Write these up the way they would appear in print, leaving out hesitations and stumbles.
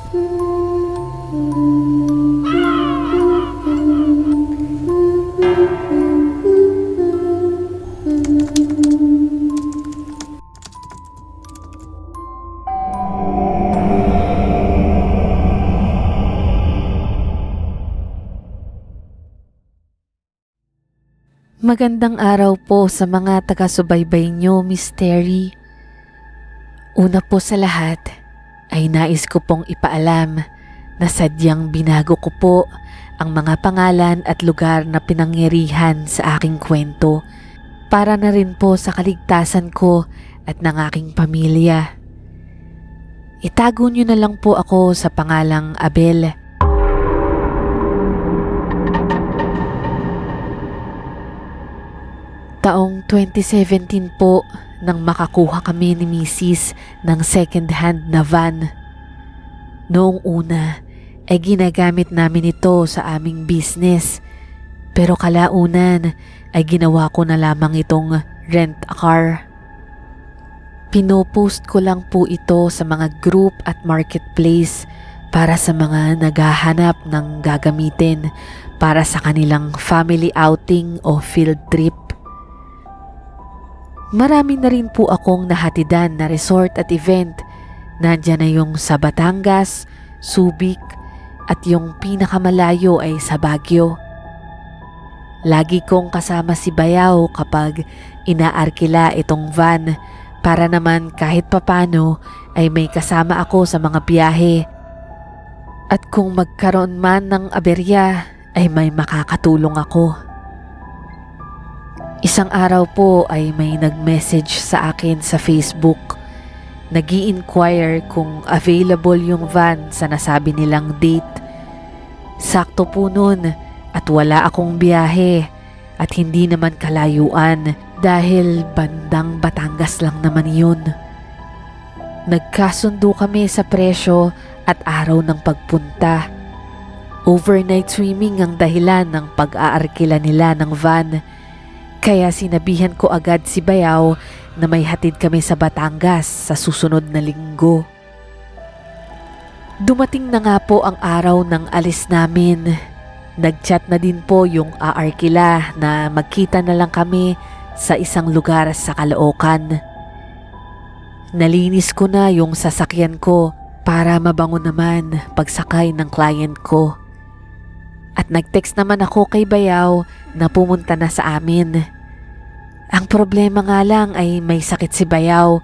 Magandang araw po sa mga taga-subaybay nyo, Miss Terry. Una po sa lahat ay nais ko pong ipaalam na sadyang binago ko po ang mga pangalan at lugar na pinangyarihan sa aking kwento para na rin po sa kaligtasan ko at ng aking pamilya. Itago nyo na lang po ako sa pangalang Abel. Taong 2017 po nang makakuha kami ni Mrs. ng second-hand na van. Noong una ay ginagamit namin ito sa aming business, pero kalaunan ay ginawa ko na lamang itong rent a car. Pinopost ko lang po ito sa mga group at marketplace para sa mga naghahanap ng gagamitin para sa kanilang family outing o field trip. Marami na rin po akong nahatidan na resort at event. Nandyan na yung sa Batangas, Subic at yung pinakamalayo ay sa Baguio. Lagi kong kasama si Bayaw kapag inaarkila itong van para naman kahit papano ay may kasama ako sa mga biyahe. At kung magkaroon man ng aberya ay may makakatulong ako. Isang araw po ay may nag-message sa akin sa Facebook. Nag-i-inquire kung available yung van sa nasabi nilang date. Sakto po nun at wala akong biyahe at hindi naman kalayuan dahil bandang Batangas lang naman yun. Nagkasundo kami sa presyo at araw ng pagpunta. Overnight swimming ang dahilan ng pag-aarkila nila ng van. Kaya sinabihan ko agad si Bayaw na may hatid kami sa Batangas sa susunod na linggo. Dumating na nga po ang araw ng alis namin. Nag-chat na din po yung aarkila na magkita na lang kami sa isang lugar sa Caloocan. Nalinis ko na yung sasakyan ko para mabango naman pagsakay ng client ko. At nag-text naman ako kay Bayaw na pumunta na sa amin. Ang problema nga lang ay may sakit si Bayaw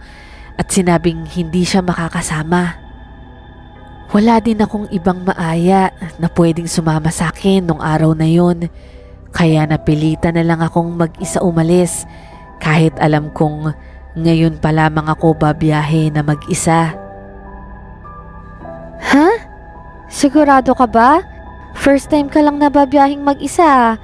at sinabing hindi siya makakasama. Wala din akong ibang maaya na pwedeng sumama sa akin nung araw na yon, kaya napilitan na lang akong mag-isa umalis kahit alam kong ngayon pa lamang ako babiyahe na mag-isa. Ha? Sigurado ka ba? First time ka lang nababiyahing mag-isa.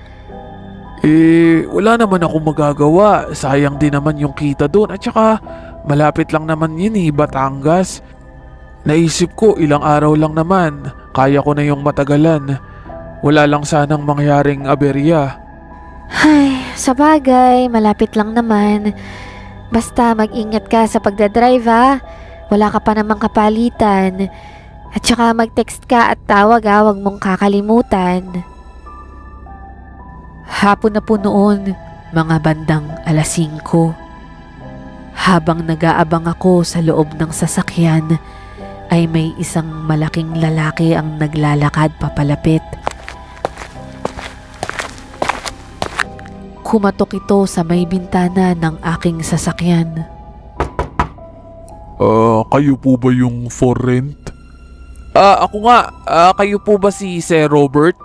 Wala naman akong magagawa. Sayang din naman yung kita doon. At saka, malapit lang naman yun Batangas. Naisip ko ilang araw lang naman. Kaya ko na yung matagalan. Wala lang sanang mangyaring aberya. Ay, sabagay, malapit lang naman. Basta mag-ingat ka sa pagdadrive ha. Wala ka pa namang kapalitan. At saka mag-text ka at tawag ha, huwag mong kakalimutan. Hapon na po noon, mga bandang 5:00. Habang nag-aabang ako sa loob ng sasakyan, ay may isang malaking lalaki ang naglalakad papalapit. Kumatok ito sa may bintana ng aking sasakyan. Kayo po ba yung for rent? Ako nga. Kayo po ba si Sir Robert?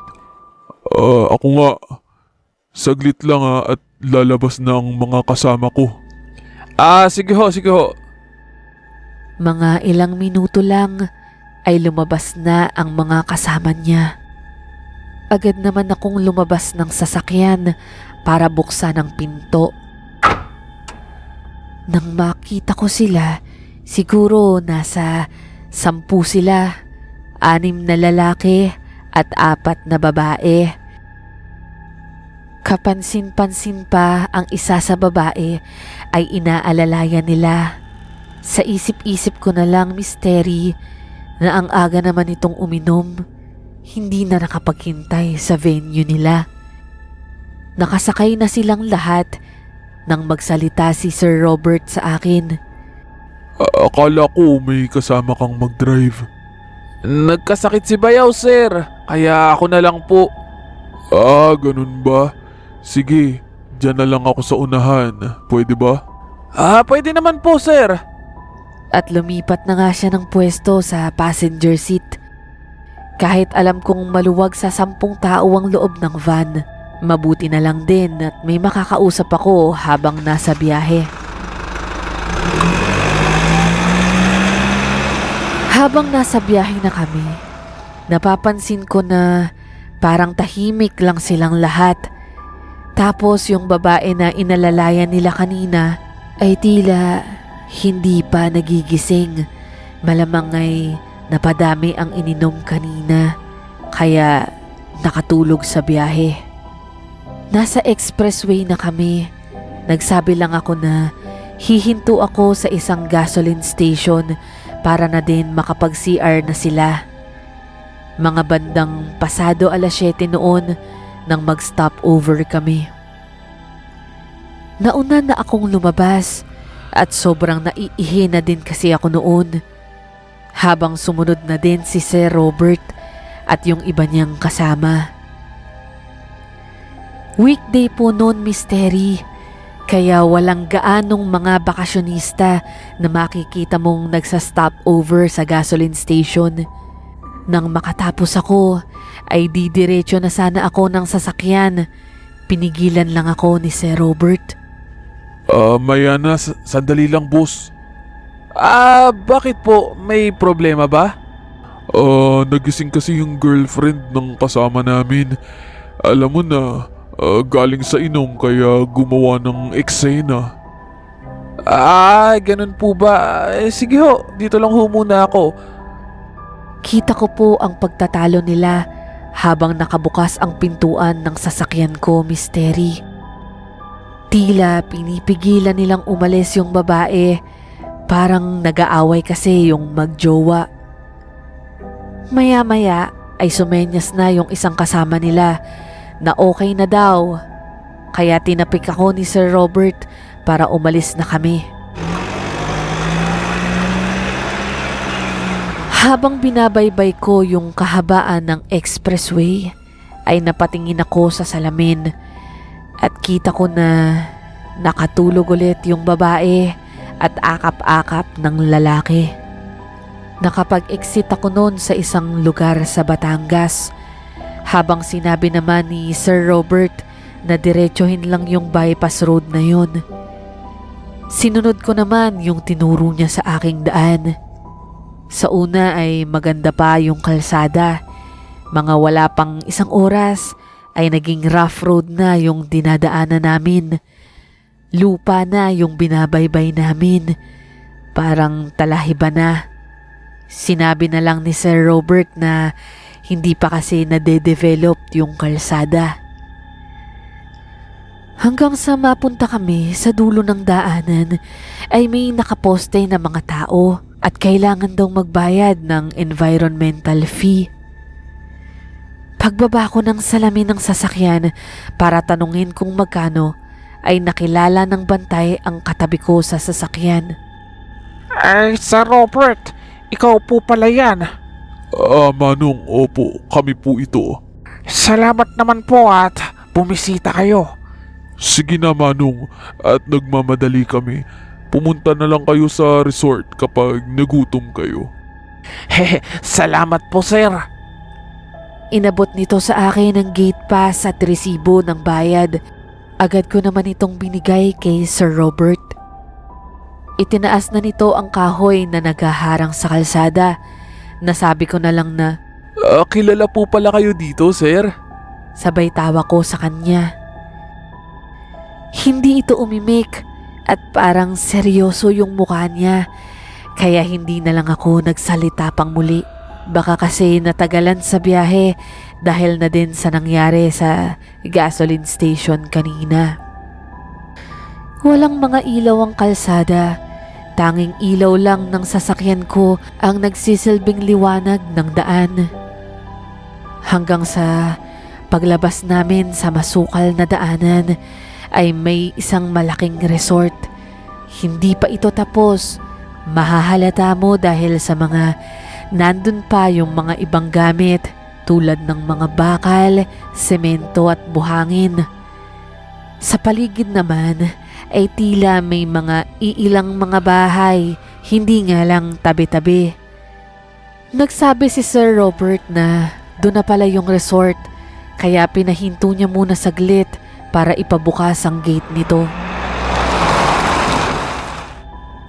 Ako nga. Saglit lang at lalabas na ang mga kasama ko. Sige ho, sige ho. Mga ilang minuto lang ay lumabas na ang mga kasama niya. Agad naman akong lumabas ng sasakyan para buksan ang pinto. Nang makita ko sila, siguro nasa 10 sila. 6 na lalaki at 4 na babae. Kapansin-pansin pa ang isa sa babae ay inaalalayan nila. Sa isip-isip ko na lang, Miss Terry, na ang aga naman itong uminom, hindi na nakapaghintay sa venue nila. Nakasakay na silang lahat nang magsalita si Sir Robert sa akin. Akala ko may kasama kang mag-drive. Nagkasakit si Bayaw, sir. Kaya ako na lang po. Ganun ba? Sige, dyan na lang ako sa unahan. Pwede ba? Pwede naman po, sir. At lumipat na nga siya ng pwesto sa passenger seat. Kahit alam kong maluwag sa 10 tao ang loob ng van, mabuti na lang din at may makakausap ako habang nasa biyahe. Habang nasa biyahe na kami, napapansin ko na parang tahimik lang silang lahat. Tapos yung babae na inalalayan nila kanina ay tila hindi pa nagigising. Malamang ay napadami ang ininom kanina, kaya nakatulog sa biyahe. Nasa expressway na kami. Nagsabi lang ako na hihinto ako sa isang gasoline station para na din makapag-CR na sila. Mga bandang pasado 7:00 noon nang mag-stop over kami. Nauna na akong lumabas at sobrang naiihi na din kasi ako noon. Habang sumunod na din si Sir Robert at yung iba niyang kasama. Weekday po noon, Misteri. Kaya walang gaanong mga bakasyonista na makikita mong nagsa-stop over sa gasoline station. Nang makatapos ako, ay didiretso na sana ako ng sasakyan. Pinigilan lang ako ni Sir Robert. Mayana, sandali lang boss. Bakit po? May problema ba? Nagising kasi yung girlfriend ng kasama namin. Alam mo na, galing sa inom kaya gumawa ng eksena. Ganun po ba? Sige ho, dito lang ho muna ako. Kita ko po ang pagtatalo nila habang nakabukas ang pintuan ng sasakyan ko, Misteri. Tila pinipigilan nilang umalis yung babae. Parang nag-aaway kasi yung magjowa. Maya-maya ay sumenyas na yung isang kasama nila na okay na daw. Kaya tinapik ako ni Sir Robert para umalis na kami. Habang binabaybay ko yung kahabaan ng expressway, ay napatingin ako sa salamin at kita ko na nakatulog ulit yung babae at akap-akap ng lalaki. Nakapag-exit ako noon sa isang lugar sa Batangas, habang sinabi naman ni Sir Robert na diretsuhin lang yung bypass road na yun. Sinunod ko naman yung tinuro niya sa aking daan. Sa una ay maganda pa yung kalsada. Mga wala pang 1 oras ay naging rough road na yung dinadaanan namin. Lupa na yung binabaybay namin. Parang talahiba na. Sinabi na lang ni Sir Robert na hindi pa kasi nade-develop yung kalsada. Hanggang sa mapunta kami sa dulo ng daanan ay may nakaposte na mga tao at kailangan daw magbayad ng environmental fee. Pagbaba ko ng salamin ng sasakyan para tanungin kung magkano, ay nakilala ng bantay ang katabi ko sa sasakyan. Sir Robert, ikaw po pala yan. Manong, opo, kami po ito. Salamat naman po at bumisita kayo. Sige na Manong, at nagmamadali kami. Pumunta na lang kayo sa resort kapag nagutom kayo. Salamat po, sir. Inabot nito sa akin ang gate pass at resibo ng bayad. Agad ko naman itong binigay kay Sir Robert. Itinaas na nito ang kahoy na naghaharang sa kalsada. Nasabi ko na lang na, Kilala po pala kayo dito, sir? sabay tawa ko sa kanya. Hindi ito umimik at parang seryoso yung mukha niya. Kaya hindi na lang ako nagsalita pang muli. Baka kasi natagalan sa biyahe dahil na din sa nangyari sa gasoline station kanina. Walang mga ilaw ang kalsada, Tanging ilaw lang ng sasakyan ko ang nagsisilbing liwanag ng daan. Hanggang sa paglabas namin sa masukal na daanan ay may isang malaking resort. Hindi pa ito tapos. Mahahalata mo dahil sa mga nandun pa yung mga ibang gamit tulad ng mga bakal, semento at buhangin. Sa paligid naman ay tila may mga iilang mga bahay, hindi nga lang tabi-tabi. Nagsabi si Sir Robert na doon na pala yung resort, kaya pinahinto niya muna saglit para ipabukas ang gate nito.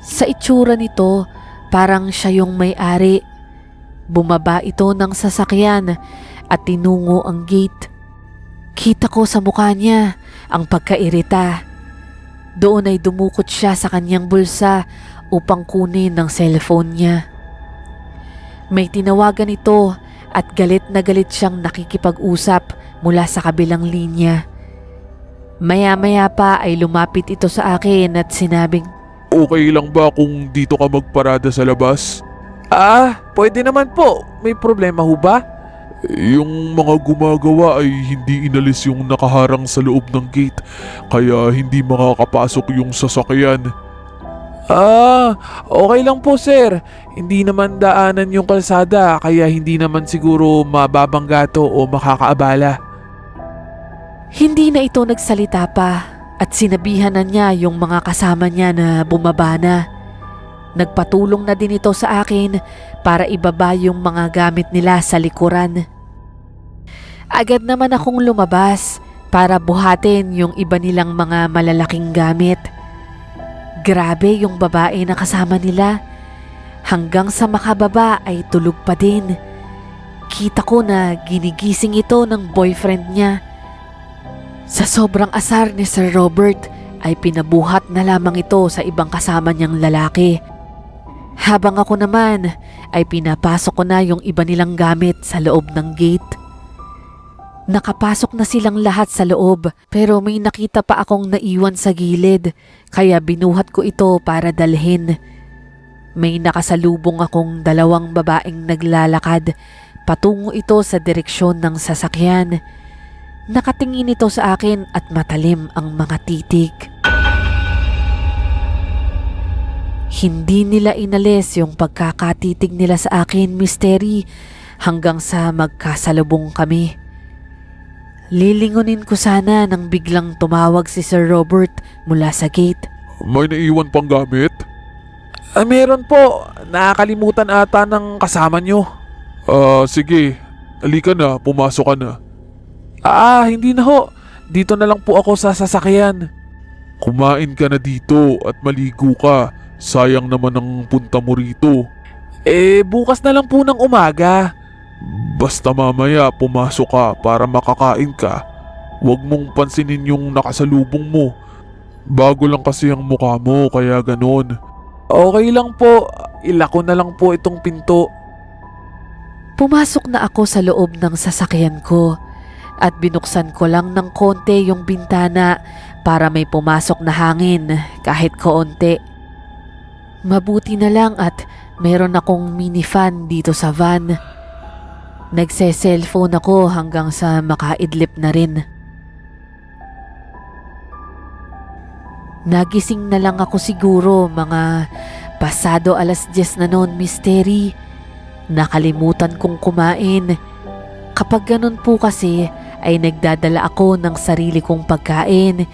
Sa itsura nito, parang siya yung may-ari. Bumaba ito ng sasakyan at tinungo ang gate. Kita ko sa mukha niya ang pagkairita. Doon ay dumukot siya sa kanyang bulsa upang kunin ang cellphone niya. May tinawagan ito at galit na galit siyang nakikipag-usap mula sa kabilang linya. Maya-maya pa ay lumapit ito sa akin at sinabing, Okay lang ba kung dito ka magparada sa labas? Pwede naman po. May problema ho ba? Yung mga gumagawa ay hindi inalis yung nakaharang sa loob ng gate, kaya hindi makakapasok yung sasakyan. Okay lang po sir. Hindi naman daanan yung kalsada kaya hindi naman siguro mababangga to o makakaabala. Hindi na ito nagsalita pa at sinabihan na niya yung mga kasama niya na bumaba na. Nagpatulong na din ito sa akin para ibaba yung mga gamit nila sa likuran. Agad naman akong lumabas para buhatin yung iba nilang mga malalaking gamit. Grabe yung babae na kasama nila. Hanggang sa makababa ay tulog pa din. Kita ko na ginigising ito ng boyfriend niya. Sa sobrang asar ni Sir Robert ay pinabuhat na lamang ito sa ibang kasama niyang lalaki. Habang ako naman ay pinapasok ko na yung iba nilang gamit sa loob ng gate. Nakapasok na silang lahat sa loob pero may nakita pa akong naiwan sa gilid kaya binuhat ko ito para dalhin. May nakasalubong akong dalawang babaeng naglalakad. Patungo ito sa direksyon ng sasakyan. Nakatingin ito sa akin at matalim ang mga titig. Hindi nila inalis yung pagkakatitig nila sa akin, Mystery, hanggang sa magkasalubong kami. Lilingunin ko sana nang biglang tumawag si Sir Robert mula sa gate. May naiwan pang gamit? Meron po. Nakakalimutan ata ng kasama nyo. Sige. Halika na, pumasok ka na. Hindi na ho. Dito na lang po ako sa sasakyan. Kumain ka na dito at maligo ka. Sayang naman ang punta mo rito. Bukas na lang po ng umaga. Basta mamaya pumasok ka para makakain ka. Huwag mong pansinin yung nakasalubong mo. Bago lang kasi ang mukha mo kaya ganon. Okay lang po. Ilako na lang po itong pinto. Pumasok na ako sa loob ng sasakyan ko at binuksan ko lang ng konti yung bintana para may pumasok na hangin kahit kaunti. Mabuti na lang at meron akong mini fan dito sa van. Nagse-cellphone ako hanggang sa makaidlip na rin. Nagising na lang ako siguro mga pasado 10:00 na noon, Mystery. Nakalimutan kong kumain. Kapag ganun po kasi ay nagdadala ako ng sarili kong pagkain.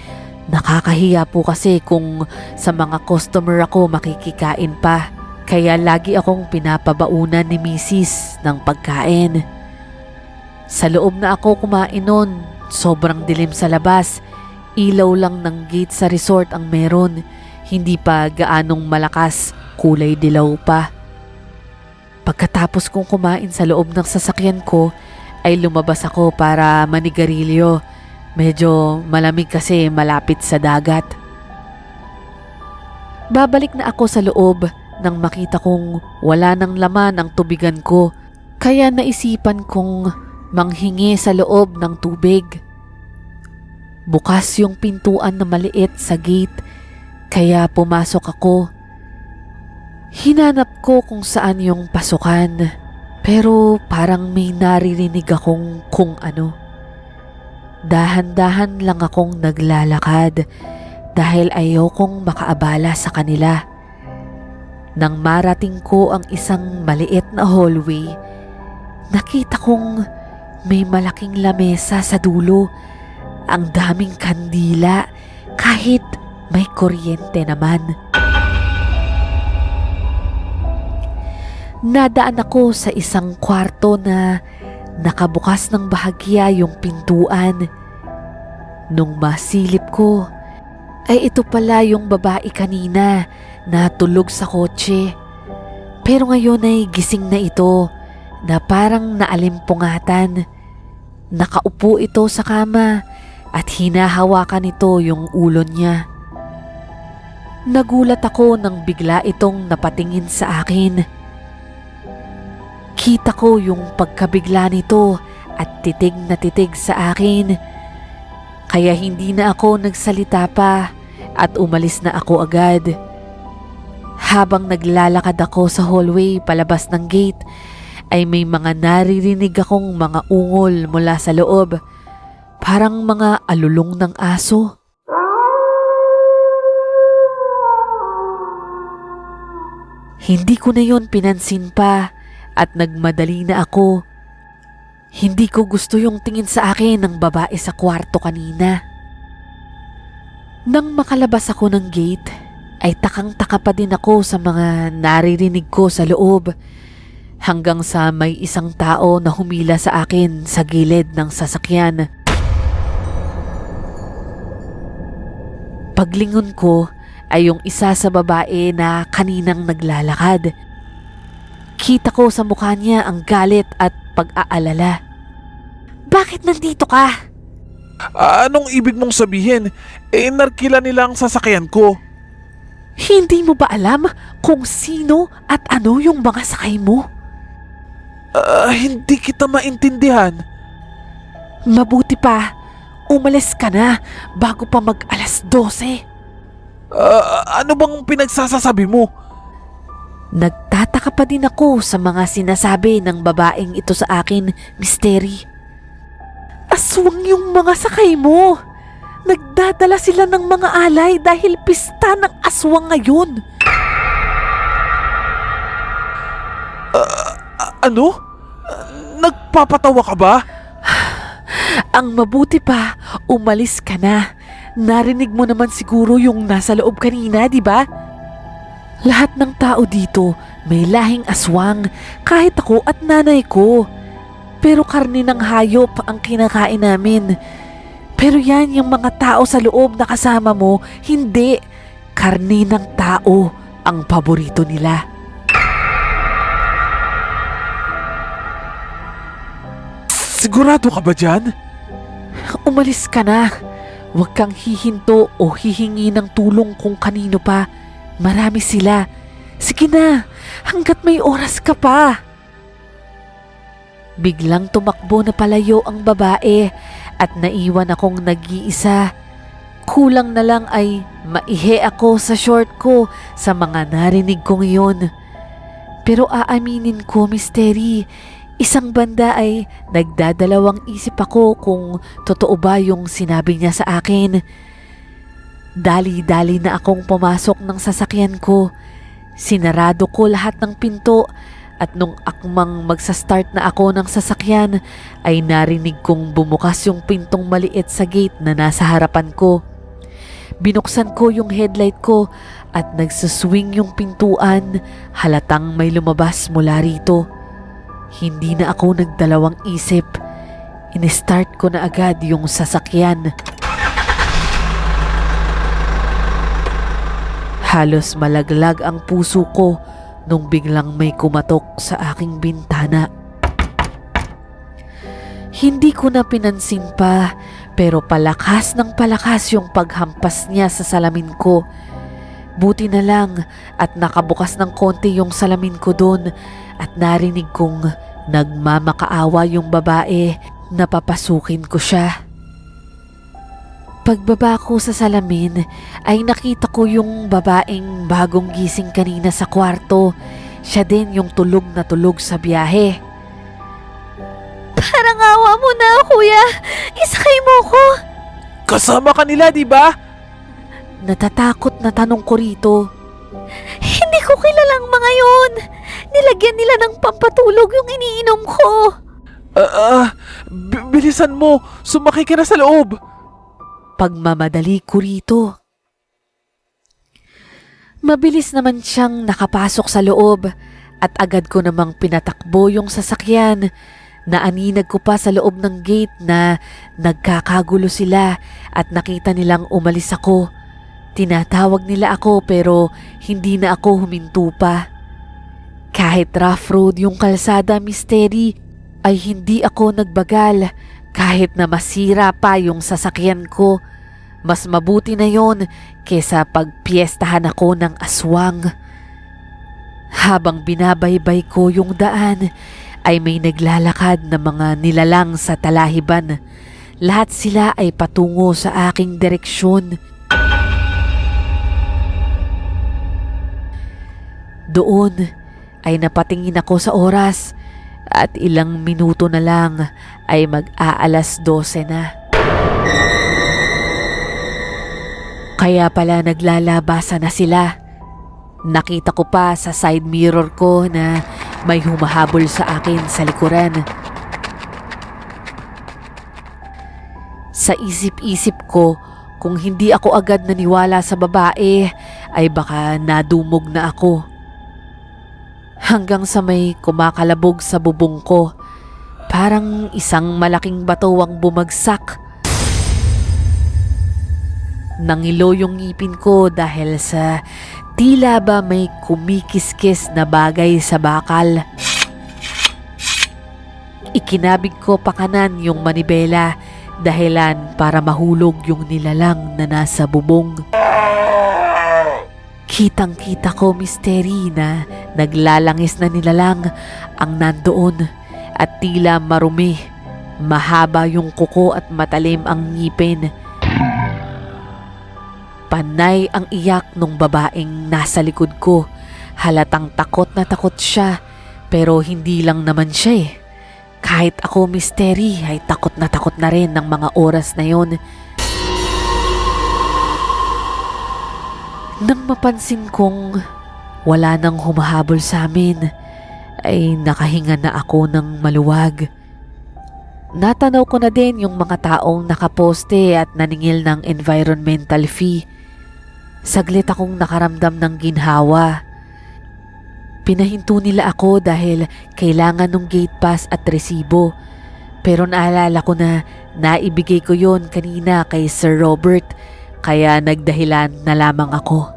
Nakakahiya po kasi kung sa mga customer ako makikikain pa. Kaya lagi akong pinapabaunan ni Mrs. ng pagkain. Sa loob na ako kumain nun, sobrang dilim sa labas. Ilaw lang ng gate sa resort ang meron. Hindi pa gaanong malakas, kulay dilaw pa. Pagkatapos kong kumain sa loob ng sasakyan ko, ay lumabas ako para manigarilyo. Medyo malamig kasi malapit sa dagat. Babalik na ako sa loob nang makita kong wala nang laman ang tubigan ko. Kaya naisipan kong manghingi sa loob ng tubig. Bukas yung pintuan na maliit sa gate kaya pumasok ako. Hinanap ko kung saan yung pasukan, pero parang may naririnig akong kung ano. Dahan-dahan lang akong naglalakad dahil ayaw kong makaabala sa kanila. Nang marating ko ang isang maliit na hallway, nakita kong may malaking lamesa sa dulo. Ang daming kandila kahit may kuryente naman. Nadaan ako sa isang kwarto na nakabukas ng bahagya yung pintuan. Nung masilip ko, ay ito pala yung babae kanina na tulog sa kotse. Pero ngayon ay gising na ito na parang naalimpungatan. Nakaupo ito sa kama at hinahawakan ito yung ulo niya. Nagulat ako nang bigla itong napatingin sa akin. Kita ko yung pagkabigla nito at titig na titig sa akin. Kaya hindi na ako nagsalita pa at umalis na ako agad. Habang naglalakad ako sa hallway palabas ng gate, ay may mga naririnig akong mga ungol mula sa loob. Parang mga alulong ng aso. Hindi ko na yon pinansin pa at nagmadali na ako. Hindi ko gusto yung tingin sa akin ng babae sa kwarto kanina. Nang makalabas ako ng gate, ay takang-taka pa din ako sa mga naririnig ko sa loob. Hanggang sa may isang tao na humila sa akin sa gilid ng sasakyan. Paglingon ko ay yung isa sa babae na kaninang naglalakad. Kita ko sa mukha niya ang galit at pag-aalala. Bakit nandito ka? Anong ibig mong sabihin? Narkila nila ang sasakyan ko. Hindi mo ba alam kung sino at ano yung mga sakay mo? Hindi kita maintindihan. Mabuti pa, umalis ka na bago pa mag-alas 12. Ano bang pinagsasasabi mo? Nagtataka pa din ako sa mga sinasabi ng babaeng ito sa akin, Misteri. Aswang yung mga sakay mo. Nagdadala sila ng mga alay dahil pista ng aswang ngayon. Ano? Nagpapatawa ka ba? Ang mabuti pa, umalis ka na. Narinig mo naman siguro yung nasa loob kanina, di ba? Lahat ng tao dito may lahing aswang, kahit ako at nanay ko. Pero karne ng hayop ang kinakain namin. Pero yan yung mga tao sa loob na kasama mo, hindi. Karne ng tao ang paborito nila. Sigurado ka ba dyan? Umalis ka na. Huwag kang hihinto o hihingi ng tulong kung kanino pa. Marami sila. Sige na, hanggat may oras ka pa. Biglang tumakbo na palayo ang babae at naiwan akong nag-iisa. Kulang na lang ay maihe ako sa short ko sa mga narinig kong iyon. Pero aaminin ko, Misteri, isang banda ay nagdadalawang isip ako kung totoo ba yung sinabi niya sa akin. Dali-dali na akong pumasok ng sasakyan ko. Sinarado ko lahat ng pinto at nung akmang magsastart na ako ng sasakyan ay narinig kong bumukas yung pintong maliit sa gate na nasa harapan ko. Binuksan ko yung headlight ko at nagsuswing yung pintuan, halatang may lumabas mula rito. Hindi na ako nagdalawang isip. In-start ko na agad yung sasakyan. Halos malaglag ang puso ko nung biglang may kumatok sa aking bintana. Hindi ko na pinansin pa pero palakas ng palakas yung paghampas niya sa salamin ko. Buti na lang at nakabukas ng konti yung salamin ko doon at narinig kong nagmamakaawa yung babae na papasukin ko siya. Pagbaba ko sa salamin ay nakita ko yung babaeng bagong gising kanina sa kwarto. Siya din yung tulog na tulog sa biyahe. Parang awa mo na, kuya. Isakay mo ko. Kasama ka nila, di ba? Natatakot na tanong ko rito. Hindi ko kilalang mga yun. Nilagyan nila ng pampatulog yung iniinom ko. Bilisan mo. Sumakay ka na sa loob. Pagmamadali ko rito. Mabilis naman siyang nakapasok sa loob at agad ko namang pinatakbo yung sasakyan. Naaninag ko pa sa loob ng gate na nagkakagulo sila at nakita nilang umalis ako. Tinatawag nila ako pero hindi na ako huminto pa. Kahit rough road yung kalsada, Misteri, ay hindi ako nagbagal. Kahit na masira pa yung sasakyan ko, mas mabuti na yon kesa pagpiestahan ako ng aswang. Habang binabaybay ko yung daan, ay may naglalakad na mga nilalang sa talahiban. Lahat sila ay patungo sa aking direksyon. Doon ay napatingin ako sa oras at ilang minuto na lang ay mag-aalas 12 na. Kaya pala naglalabasan na sila. Nakita ko pa sa side mirror ko na may humahabol sa akin sa likuran. Sa isip-isip ko, kung hindi ako agad naniwala sa babae, ay baka nadumog na ako. Hanggang sa may kumakalabog sa bubong ko, parang isang malaking bato ang bumagsak. Nangilo yung ngipin ko dahil sa tila ba may kumikiskis na bagay sa bakal. Ikinabig ko pa kanan yung manibela, dahilan para mahulog yung nilalang na nasa bubong. Kitang-kita ko, Misteri, na naglalangis na nilalang ang nandoon at tila marumi. Mahaba yung kuko at matalim ang ngipin. Panay ang iyak nung babaeng nasa likod ko. Halatang takot na takot siya, pero hindi lang naman siya eh. Kahit ako, Misteri, ay takot na rin ng mga oras na yon. Nang mapansin kong wala nang humahabol sa amin, ay nakahinga na ako ng maluwag. Natanaw ko na din yung mga taong nakaposte at naningil ng environmental fee. Saglit akong nakaramdam ng ginhawa. Pinahinto nila ako dahil kailangan ng gate pass at resibo. Pero naalala ko na naibigay ko yon kanina kay Sir Robert, kaya nagdahilan na lamang ako.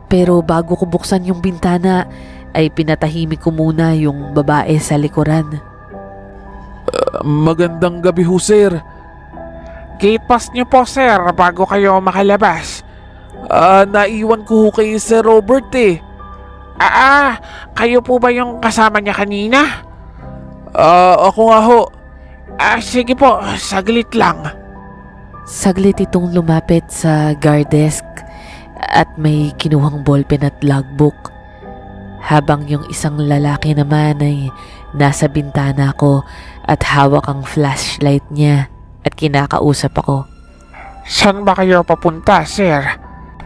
Pero bago ko buksan yung bintana, ay pinatahimik ko muna yung babae sa likuran. Magandang gabi ho, sir. Gate pass niyo po, sir, bago kayo makalabas. Naiwan ko ho kay Sir Robert eh. Kayo po ba yung kasama niya kanina? Ako nga ho. Sige po, saglit lang. Saglit itong lumapit sa guard desk at may kinuhang ballpen at logbook. Habang yung isang lalaki naman ay nasa bintana ko at hawak ang flashlight niya at kinakausap ako. Saan ba kayo papunta, sir?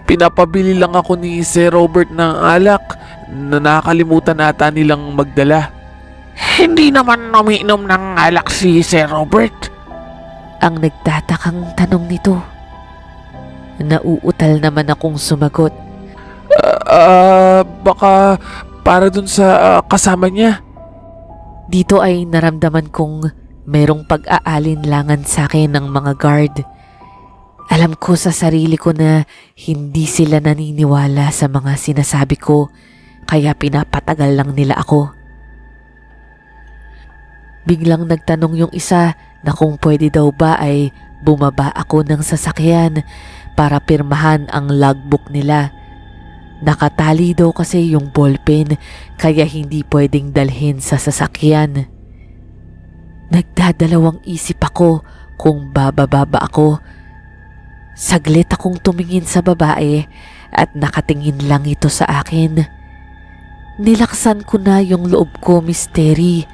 Pinapabili lang ako ni Sir Robert ng alak na nakakalimutan ata nilang magdala. Hindi naman umiinom ng alak si Sir Robert. Ang nagtatakang tanong nito. Nauutal naman akong sumagot. Baka para dun sa kasama niya. Dito ay naramdaman kong merong pag-aalinlangan sa akin ng mga guard. Alam ko sa sarili ko na hindi sila naniniwala sa mga sinasabi ko, kaya pinapatagal lang nila ako. Biglang nagtanong yung isa na kung pwede daw ba ay bumaba ako ng sasakyan para pirmahan ang logbook nila. Nakatali daw kasi yung ballpen kaya hindi pwedeng dalhin sa sasakyan. Nagdadalawang isip ako kung bababa ako Saglit akong tumingin sa babae at nakatingin lang ito sa akin. Nilaksan ko na yung loob ko, Misteri.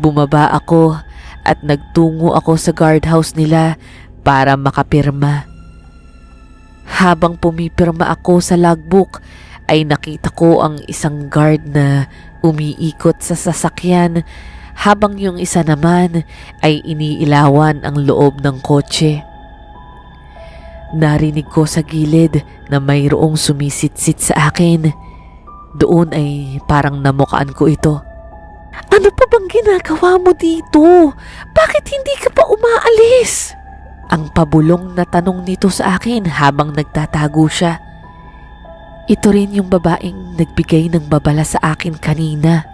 Bumaba ako at nagtungo ako sa guardhouse nila para makapirma. Habang pumipirma ako sa logbook ay nakita ko ang isang guard na umiikot sa sasakyan habang yung isa naman ay iniilawan ang loob ng kotse. Narinig ko sa gilid na mayroong sumisitsit sa akin. Doon ay parang namukaan ko ito. Ano pa bang ginagawa mo dito? Bakit hindi ka pa umaalis? Ang pabulong na tanong nito sa akin habang nagtatago siya. Ito rin yung babaeng nagbigay ng babala sa akin kanina.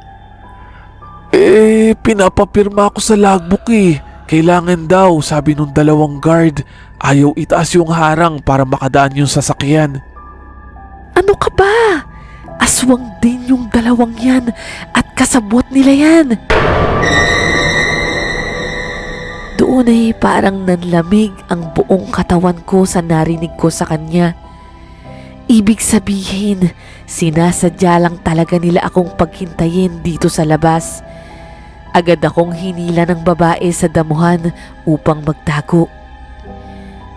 Pinapapirma ako sa logbook eh. Kailangan daw, sabi nung dalawang guard. Ayaw itaas yung harang para makadaan yung sasakyan. Ano ka ba? Aswang din yung dalawang yan at kasabwat nila yan. Doon ay parang nanlamig ang buong katawan ko sa narinig ko sa kanya. Ibig sabihin, sinasadya lang talaga nila akong paghintayin dito sa labas. Agad akong hinila ng babae sa damuhan upang magtago.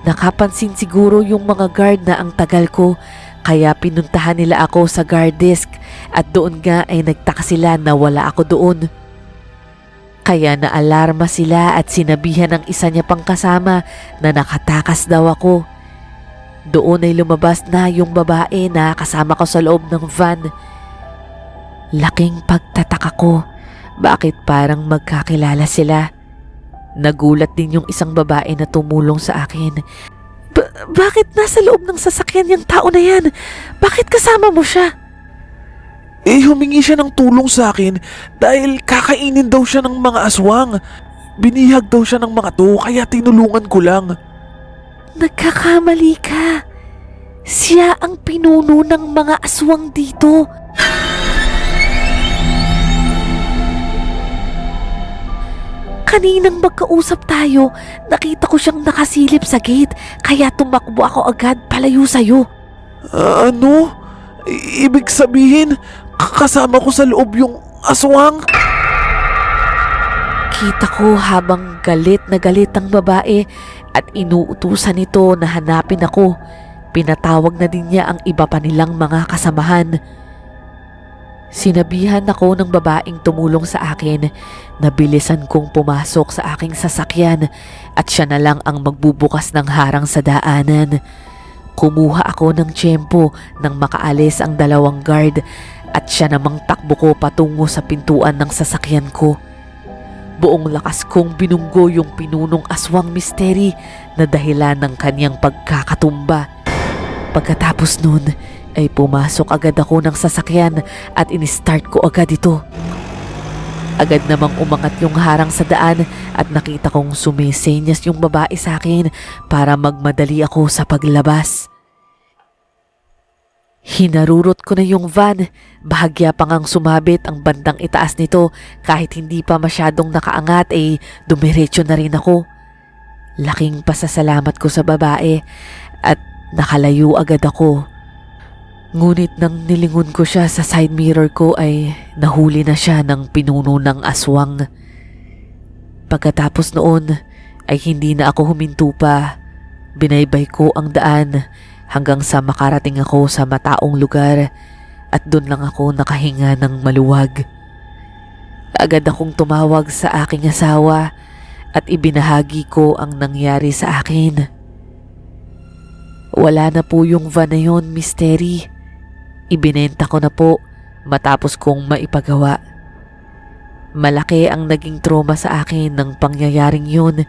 Nakapansin siguro yung mga guard na ang tagal ko, kaya pinuntahan nila ako sa guard desk at doon nga ay nagtaka sila na wala ako doon. Kaya naalarma sila at sinabihan ng isa niya pang kasama na nakatakas daw ako. Doon ay lumabas na yung babae na kasama ko sa loob ng van. Laking pagtataka ko, bakit parang magkakilala sila? Nagulat din yung isang babae na tumulong sa akin. Bakit nasa loob ng sasakyan yung tao na yan? Bakit kasama mo siya? Humingi siya ng tulong sa akin dahil kakainin daw siya ng mga aswang. Binihag daw siya ng mga to kaya tinulungan ko lang. Nagkakamali ka. Siya ang pinuno ng mga aswang dito. Kaninang magkausap tayo, nakita ko siyang nakasilip sa gate kaya tumakbo ako agad palayo sa'yo. Ano? Ibig sabihin, kasama ko sa loob yung aswang? Kita ko habang galit na galit ang babae at inuutusan nito na hanapin ako. Pinatawag na din niya ang iba pa nilang mga kasamahan. Sinabihan ako ng babaeng tumulong sa akin na bilisan kong pumasok sa aking sasakyan at siya na lang ang magbubukas ng harang sa daanan. Kumuha ako ng tiyempo nang makaalis ang dalawang guard at siya namang takbo ko patungo sa pintuan ng sasakyan ko. Buong lakas kong binunggo yung pinunong aswang Misteri na dahilan ng kanyang pagkakatumba. Pagkatapos nun ay pumasok agad ako ng sasakyan at in-start ko agad ito. Agad namang umangat yung harang sa daan at nakita kong sumisenyas yung babae sa akin para magmadali ako sa paglabas. Hinarurot ko na yung van, bahagya pa ngang sumabit ang bandang itaas nito kahit hindi pa masyadong nakaangat ay dumiretso na rin ako. Laking pasasalamat ko sa babae at nakalayo agad ako. Ngunit nang nilingon ko siya sa side mirror ko ay nahuli na siya ng pinuno ng aswang. Pagkatapos noon ay hindi na ako huminto pa. Binaybay ko ang daan hanggang sa makarating ako sa mataong lugar at doon lang ako nakahinga ng maluwag. Agad akong tumawag sa aking asawa at ibinahagi ko ang nangyari sa akin. Wala na po yung van na yun, Misteri. Ibinenta ko na po matapos kong maipagawa. Malaki ang naging trauma sa akin ng pangyayaring yun,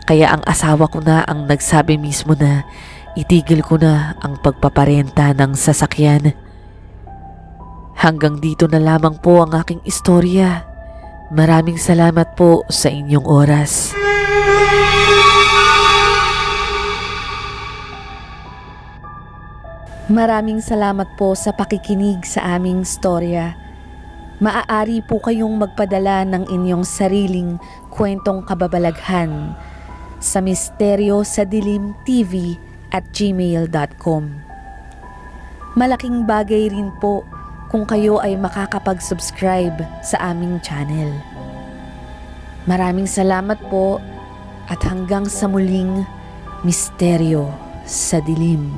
kaya ang asawa ko na ang nagsabi mismo na itigil ko na ang pagpaparenta ng sasakyan. Hanggang dito na lamang po ang aking istorya. Maraming salamat po sa inyong oras. Maraming salamat po sa pakikinig sa aming storya. Maaari po kayong magpadala ng inyong sariling kwentong kababalaghan sa Misteryo sa Dilim TV www.misteryosa@gmail.com. Malaking bagay rin po kung kayo ay makakapag-subscribe sa aming channel. Maraming salamat po at hanggang sa muling misteryo sa dilim.